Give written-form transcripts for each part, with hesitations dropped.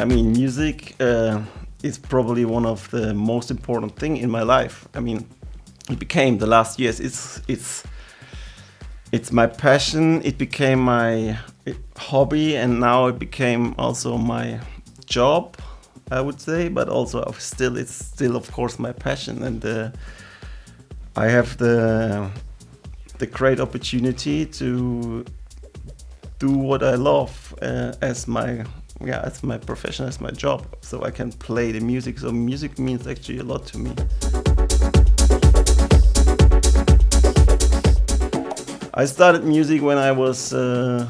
mean, music is probably one of the most important thing in my life. I mean, it became the last years. It's my passion. It became my hobby, and now it became also my job, I would say. But also, it's still of course my passion, and I have the great opportunity to do what I love as my profession, as my job. So I can play the music. So music means actually a lot to me. I started music when I was 8.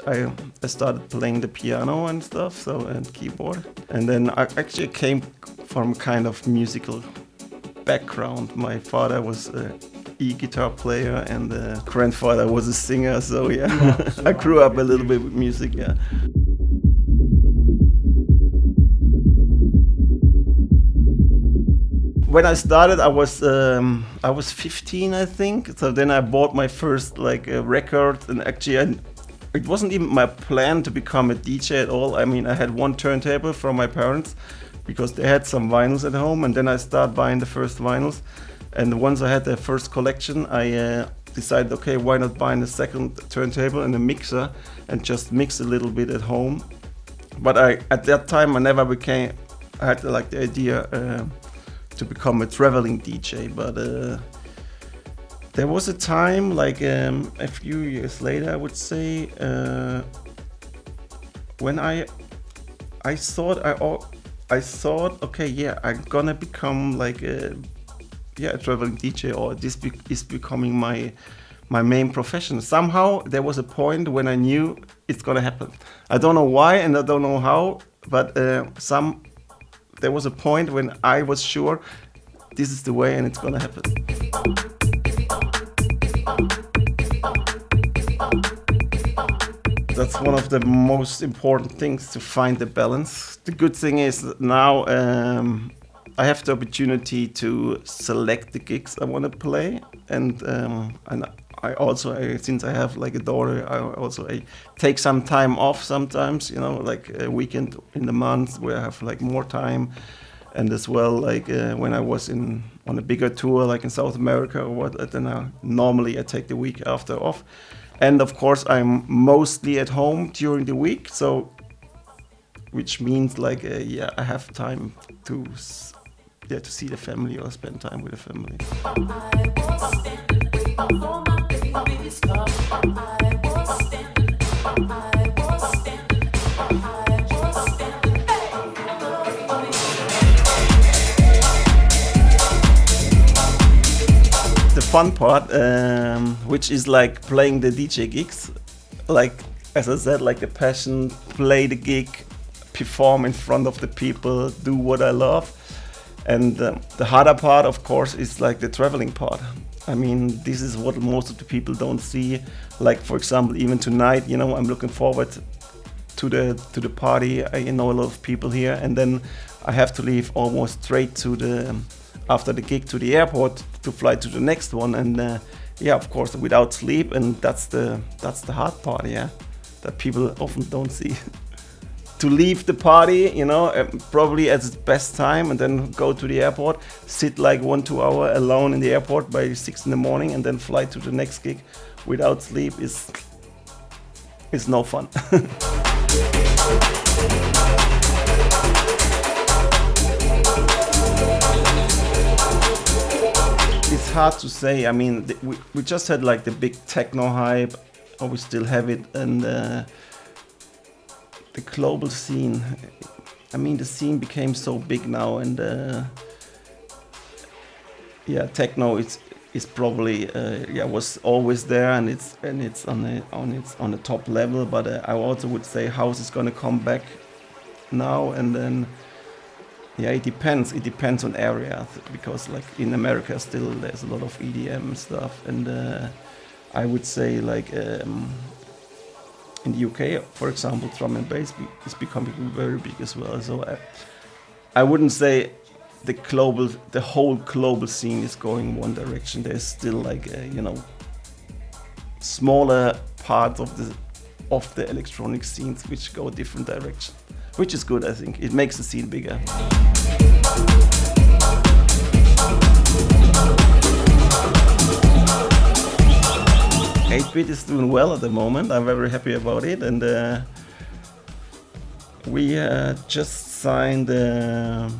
I started playing the piano and stuff, and keyboard. And then I actually came from kind of musical background. My father was a e-guitar player, and grandfather was a singer. So yeah, I grew up a little bit with music. Yeah. When I started, I was 15, I think. So then I bought my first record, and actually it wasn't even my plan to become a DJ at all. I mean, I had one turntable from my parents because they had some vinyls at home, and then I started buying the first vinyls. And once I had the first collection, I decided, okay, why not buy the second turntable and a mixer and just mix a little bit at home. But at that time, I had the idea to become a traveling DJ. But there was a time, a few years later, I would say, when I thought, okay, yeah, I'm gonna become a traveling DJ, or this is becoming my main profession. Somehow there was a point when I knew it's gonna happen. I don't know why and I don't know how, but there was a point when I was sure this is the way and it's gonna happen. That's one of the most important things, to find the balance. The good thing is that now I have the opportunity to select the gigs I want to play, and I also, since I have a daughter, I take some time off sometimes, a weekend in the month where I have more time, and as well when I was on a bigger tour in South America or what, then normally I take the week after off, and of course I'm mostly at home during the week, so which means I have time to see the family or spend time with the family. The fun part, which is playing the DJ gigs, as I said, the passion, play the gig, perform in front of the people, do what I love. And the harder part, of course, is the traveling part. I mean, this is what most of the people don't see. For example, even tonight, I'm looking forward to the party. I know a lot of people here, and then I have to leave almost straight after the gig to the airport to fly to the next one. And of course, without sleep, and that's the hard part, that people often don't see. To leave the party, probably at its best time, and then go to the airport, sit 1-2 hours alone in the airport by 6 in the morning, and then fly to the next gig without sleep is no fun. It's hard to say. I mean, we just had the big techno hype, or we still have it, and the global scene. I mean, the scene became so big now, and techno is probably was always there, and it's on the top level. But I also would say house is gonna come back now, and then it depends. It depends on areas, because in America still there's a lot of EDM stuff, and I would say in the UK, for example, drum and bass is becoming very big as well. So I wouldn't say the whole global scene is going one direction. There's still smaller part of of the electronic scenes which go different direction, which is good. I think it makes the scene bigger. 8-bit is doing well at the moment. I'm very happy about it, and we just signed a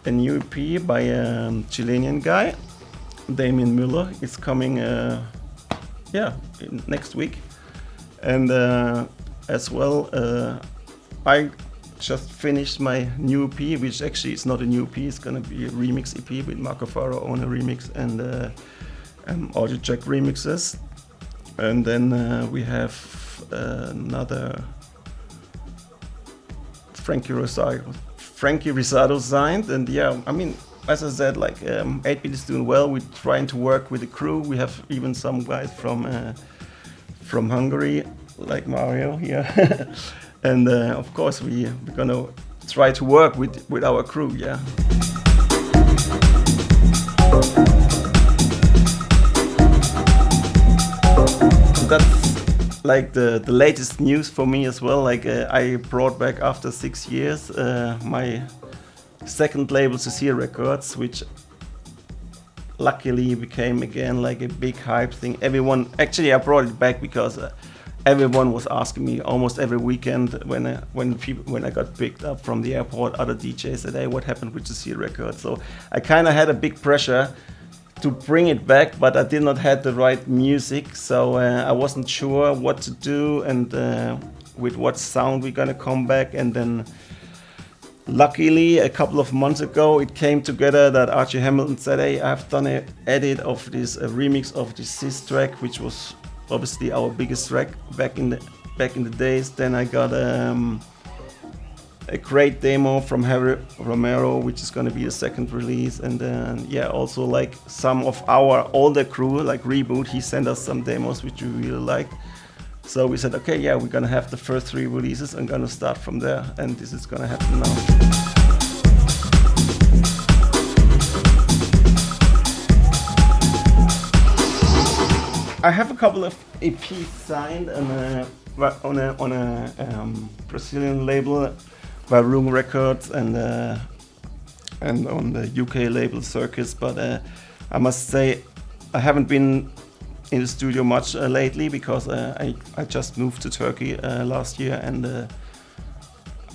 new EP by a Chilean guy, Damien Müller. It's coming next week, and as well I just finished my new EP, which actually is not a new EP. It's gonna be a remix EP with Marco Faro on a remix and audio track remixes. And then we have another Frankie Risado signed, and yeah, I mean, as I said, like 8-bit is doing well. We're trying to work with the crew. We have even some guys from Hungary, like Mario here, and of course we're gonna try to work with our crew. Yeah. That's like the latest news for me as well. Like I brought back after 6 years my second label, Cecilia Records, which luckily became again like a big hype thing. Everyone, actually I brought it back because everyone was asking me almost every weekend when I got picked up from the airport. Other DJs said, "Hey, what happened with Cecilia Records?" So I kind of had a big pressure to bring it back, but I did not have the right music, so I wasn't sure what to do and with what sound we're gonna come back. And then luckily a couple of months ago it came together that Archie Hamilton said, "Hey, I've done an edit of this, a remix of this Sis track," which was obviously our biggest track back in the days. Then I got a great demo from Harry Romero, which is going to be a second release. And then also like some of our older crew, like Reboot, he sent us some demos which we really liked. So we said, okay, yeah, we're gonna have the first 3 releases and gonna start from there, and this is gonna happen now. I have a couple of EPs signed on a Brazilian label, Bárány Records, and on the UK label Circus, but I must say I haven't been in the studio much lately because I just moved to Turkey last year, and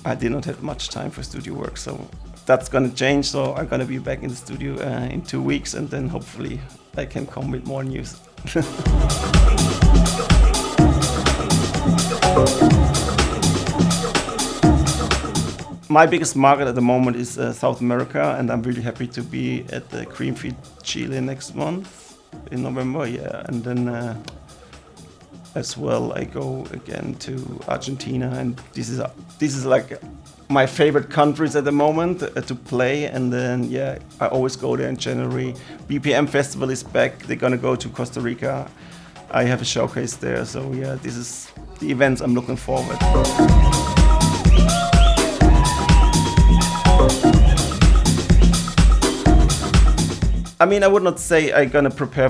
I did not have much time for studio work, so that's gonna change. So I'm gonna be back in the studio in 2 weeks, and then hopefully I can come with more news. My biggest market at the moment is South America, and I'm really happy to be at the Creamfield, Chile next month in November. Yeah, and then as well I go again to Argentina, and this is like my favorite countries at the moment to play. And then I always go there in January. BPM Festival is back. They're gonna go to Costa Rica. I have a showcase there, so this is the events I'm looking forward. I mean, I would not say I'm gonna prepare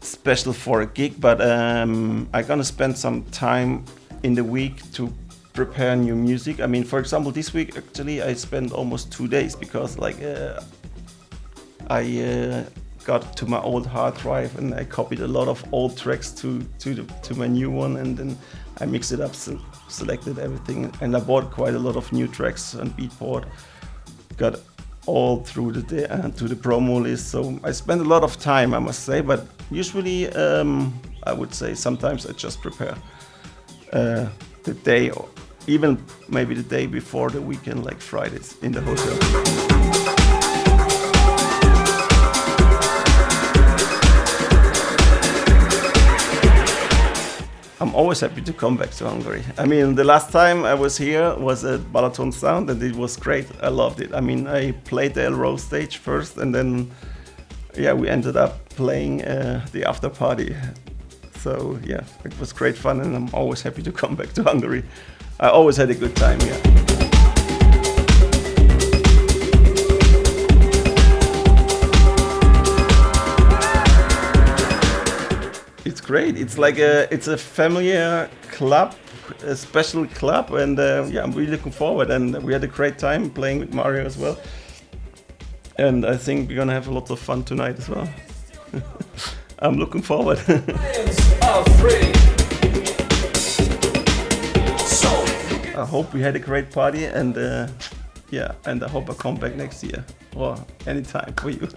special for a gig, but I'm gonna spend some time in the week to prepare new music. I mean, for example, this week actually I spent almost 2 days because I got to my old hard drive and I copied a lot of old tracks to my new one, and then I mixed it up, selected everything, and I bought quite a lot of new tracks on Beatport. Got all through the day to the promo list, so I spend a lot of time, I must say. But usually I would say sometimes I just prepare the day, or even maybe the day before the weekend, like Fridays in the hotel. I'm always happy to come back to Hungary. I mean, the last time I was here was at Balaton Sound, and it was great. I loved it. I mean, I played the El Rose stage first, and then we ended up playing the after party. So it was great fun, and I'm always happy to come back to Hungary. I always had a good time here. It's great. It's like it's a familiar club, a special club, and yeah, I'm really looking forward. And we had a great time playing with Mario as well. And I think we're gonna have a lot of fun tonight as well. I'm looking forward. I hope we had a great party, and yeah, and I hope I come back next year or anytime for you.